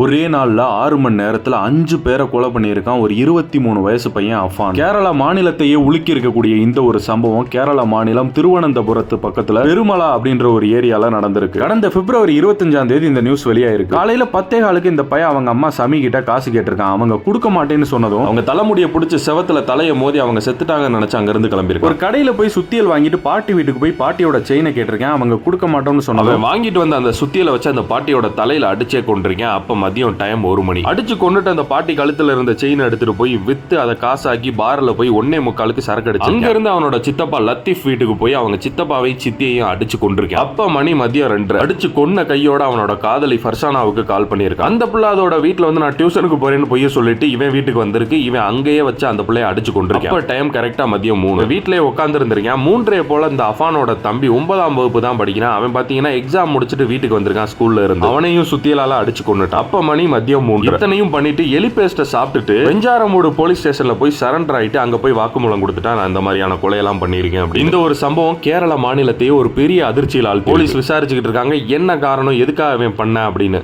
ஒரே நாள்ல 6 மணி நேரத்துல 5 பேரை கொலை பண்ணியிருக்கான் ஒரு 23 வயசு பையன் அஃபான். கேரளா மாநிலத்தையே உலுக்கி இருக்கக்கூடிய இந்த ஒரு சம்பவம் கேரளா மாநிலம் திருவனந்தபுரத்து பக்கத்துல பெருமலா அப்படின்ற ஒரு ஏரியால நடந்திருக்கு. கடந்த பிப்ரவரி 25ஆம் தேதி இந்த நியூஸ் வெளியாயிருக்கு. காலையில 10:15 இந்த பையன் அவங்க அம்மா சமி கிட்ட காசு கேட்டிருக்கான். அவங்க கொடுக்க மாட்டேன்னு சொன்னதும் அவங்க தலைமுடிய பிடிச்ச செவத்துல தலையை மோதி அவங்க செத்துட்டாங்கன்னு நினைச்சு அங்க இருந்து கிளம்பிருக்கு. ஒரு கடையில போய் சுத்தியல் வாங்கிட்டு பாட்டி வீட்டுக்கு போய் பாட்டியோட செயினை கேட்டிருக்கேன். அவங்க கொடுக்க மாட்டோம்னு சொன்னதும் வாங்கிட்டு வந்து அந்த சுத்தியலை வச்சு அந்த பாட்டியோட தலையில அடிச்சே கொண்டிருக்கேன். அப்ப மதியம் டைம் 1 மணி. அடிச்சு கொண்டுட்டு அந்த பாட்டி கழுத்துல இருந்த செயின் எடுத்துட்டு போய் வித்து அதை காசாக்கி பார்ல போய் 1:45 சரக்கு அடிச்சு அங்க இருந்து அவனோட சித்தப்பா லத்தீப் வீட்டுக்கு போய் அவங்க சித்தப்பாவையும் சித்தியையும் அடிச்சு கொண்டிருக்கேன். அப்ப மணி மதியம் 2. அடிச்சு கொன்ன கையோட அவனோட காதலி ஃபர்சானாவுக்கு கால் பண்ணியிருக்கான். அந்த பிள்ளை அதோட வீட்டுல வந்து நான் டியூஷனுக்கு போறேன்னு போய் சொல்லிட்டு இவன் வீட்டுக்கு வந்திருக்கு. இவன் அங்கேயே வச்சு அந்த பிள்ளைய அடிச்சு கொண்டிருக்கேன். அப்ப டைம் கரெக்டா மதியம் 3. வீட்லயே உட்கார்ந்து இருந்திருக்கேன். 3:30 போல இந்த அஃபானோட தம்பி 9ஆம் வகுப்பு தான் படிக்கிறான். அவன் பாத்தீங்கன்னா எக்ஸாம் முடிச்சுட்டு வீட்டுக்கு வந்திருக்கான் ஸ்கூல்ல இருந்து. அவனையும் சுத்தியலால அடிச்சு கொண்டுட்டான். அப்ப மணி மதியம் 3. இத்தனையும் பண்ணிட்டு எலி பேஸ்ட சாப்பிட்டுட்டு வெஞ்சாரமூடு போலீஸ் ஸ்டேஷன்ல போய் சரண்டர் ஆயிட்டு அங்க போய் வாக்குமூலம் கொடுத்துட்டா நான் இந்த மாதிரியான கொலையெல்லாம் பண்ணிருக்கேன் அப்படி. இந்த ஒரு சம்பவம் கேரள மாநிலத்தையே ஒரு பெரிய அதிர்ச்சியில் போலீஸ் விசாரிச்சுக்கிட்டு இருக்காங்க. என்ன காரணம், எதுக்காக அவன் பண்ண அப்படின்னு.